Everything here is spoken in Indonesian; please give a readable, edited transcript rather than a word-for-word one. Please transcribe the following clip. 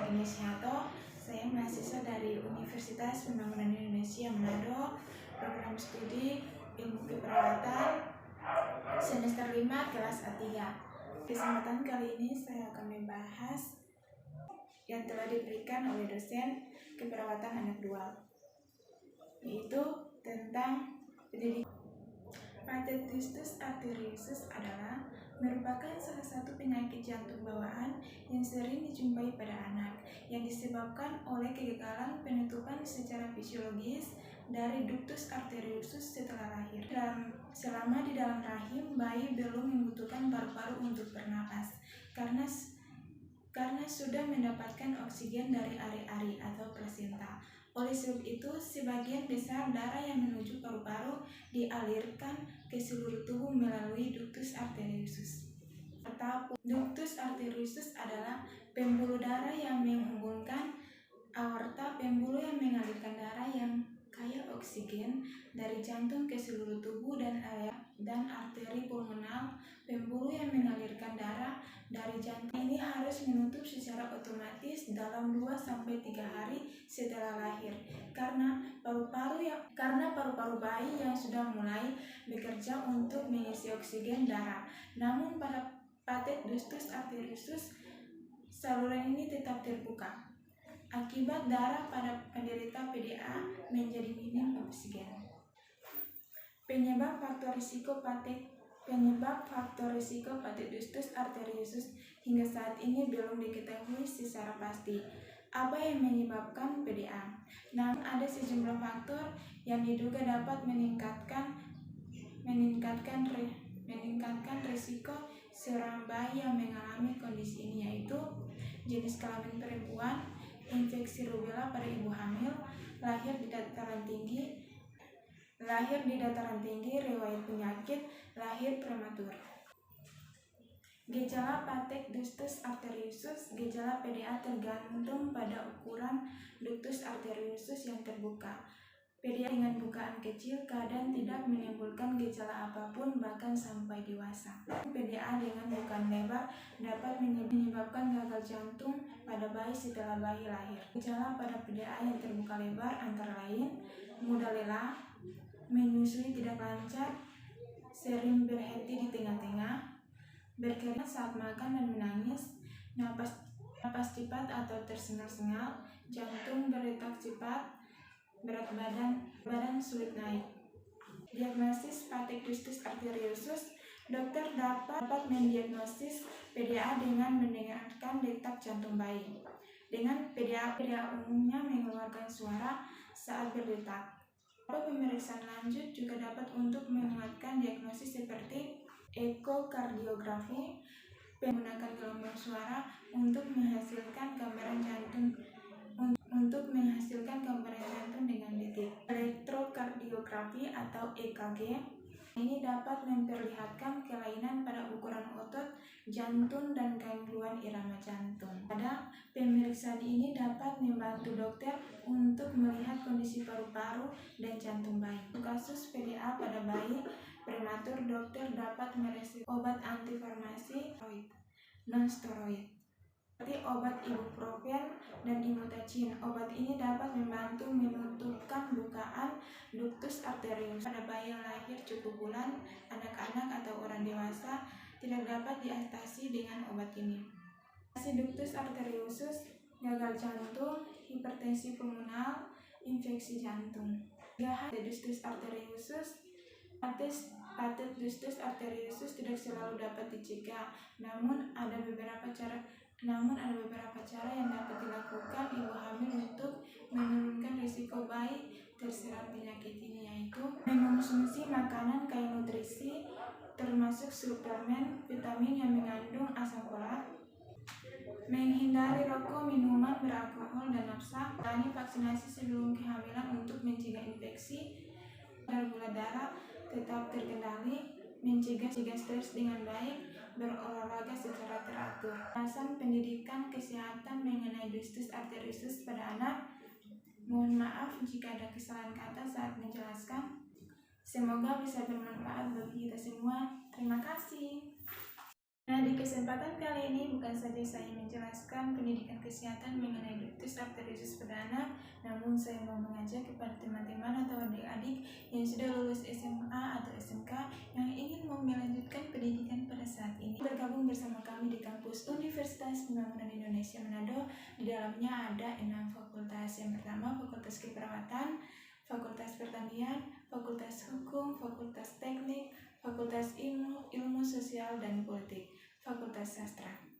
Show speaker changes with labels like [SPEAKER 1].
[SPEAKER 1] Agnieshato. Saya mahasiswa dari Universitas Pembangunan Indonesia Manado, program studi Ilmu Keperawatan semester 5 kelas A3. Kesempatan kali ini saya akan membahas yang telah diberikan oleh dosen keperawatan anak 2, yaitu tentang pendidikan. Pathetitis arteriosus adalah merupakan salah satu penyakit jantung bawaan yang sering dijumpai pada anak, yang disebabkan oleh kegagalan penutupan secara fisiologis dari ductus arteriosus setelah lahir. Selama di dalam rahim, bayi belum membutuhkan paru-paru untuk bernapas karena sudah mendapatkan oksigen dari ari-ari atau plasenta. Oleh sebab itu, sebagian besar darah yang menuju paru-paru dialirkan ke seluruh tubuh melalui ductus arteriosus. Ductus arteriosus adalah pembuluh darah yang menghubungkan aorta, pembuluh yang mengalirkan darah yang kaya oksigen dari jantung ke seluruh tubuh, dan arteri pulmonal, pembuluh yang mengalirkan darah dari jantung. Ini harus menutup secara otomatis dalam 2-3 hari setelah lahir karena paru-paru bayi yang sudah mulai bekerja untuk mengisi oksigen darah. Namun pada pathetitis arteriosus, saluran ini tetap terbuka. Akibat darah pada penderita PDA menjadi minim oksigen. Penyebab faktor risiko pathetitis arteriosus hingga saat ini belum diketahui secara pasti apa yang menyebabkan PDA. Namun ada sejumlah faktor yang diduga dapat meningkatkan risiko seorang bayi yang mengalami kondisi ini, yaitu jenis kelamin perempuan, infeksi rubella pada ibu hamil, lahir di dataran tinggi, riwayat penyakit, lahir prematur. Gejala pathetitis arteriosus. Gejala PDA tergantung pada ukuran ductus arteriosus yang terbuka. PDA dengan bukaan kecil kadang tidak menimbulkan gejala apapun bahkan sampai dewasa. PDA dengan bukaan lebar dapat menyebabkan gagal jantung pada bayi setelah bayi lahir. Gejala pada PDA yang terbuka lebar antara lain mudah lelah, menyusui tidak lancar, sering berhenti di tengah-tengah, berkeringat saat makan dan menangis, napas cepat atau tersengal-sengal, jantung berdetak cepat, berat badan sulit naik. Diagnosis pathetitis arteriosus. Dokter dapat mendiagnosis PDA dengan mendengarkan detak jantung bayi. Dengan PDA umumnya mengeluarkan suara saat berdetak. Pemeriksaan lanjut juga dapat untuk menguatkan diagnosis seperti ekokardiografi, menggunakan gelombang suara untuk menghasilkan gambaran jantung dengan detik. Elektrokardiografi atau EKG ini dapat memperlihatkan kelainan pada ukuran otot jantung dan gangguan irama jantung. Pada pemeriksaan ini dapat membantu dokter untuk melihat kondisi paru-paru dan jantung bayi. Untuk kasus PDA pada bayi prematur, dokter dapat meresep obat antiinflamasi non-steroid seperti obat ibuprofen dan imotacin. Obat ini dapat membantu menutupkan bukaan ductus arteriosus pada bayi yang lahir cukup bulan. Anak-anak atau orang dewasa tidak dapat diatasi dengan obat ini. Ductus arteriosus, gagal jantung, hipertensi pulmonal, infeksi jantung. Pathetitis arteriosus. Pathetitis arteriosus tidak selalu dapat dicegah, namun ada beberapa cara yang dapat dilakukan ibu hamil untuk menurunkan risiko bayi terserang penyakit ini, yaitu mengonsumsi makanan kaya nutrisi termasuk suplemen vitamin yang mengandung asam folat, menghindari rokok, minuman beralkohol dan nafsa, menjalani vaksinasi sebelum kehamilan untuk mencegah infeksi, gula darah tetap terkendali, mencegah stres dengan baik, berolahraga secara teratur. Alasan pendidikan kesehatan mengenai ductus arteriosus pada anak. Mohon maaf jika ada kesalahan kata saat menjelaskan. Semoga bisa bermanfaat bagi kita semua. Terima kasih. Nah, di kesempatan kali ini bukan saja saya menjelaskan pendidikan kesehatan mengenai ductus arteriosus pada anak, namun saya mau mengajak kepada teman-teman atau adik-adik yang sudah lulus SMA atau SMK yang ingin melanjutkan pendidikan pada saat ini bergabung bersama kami di kampus Universitas Pembangunan Indonesia Manado. Di dalamnya ada 6 fakultas. Yang pertama, Fakultas Keperawatan, Fakultas Pertanian, Fakultas Hukum, Fakultas Teknik, Fakultas Ilmu Sosial dan Politik, Fakultas Sastra.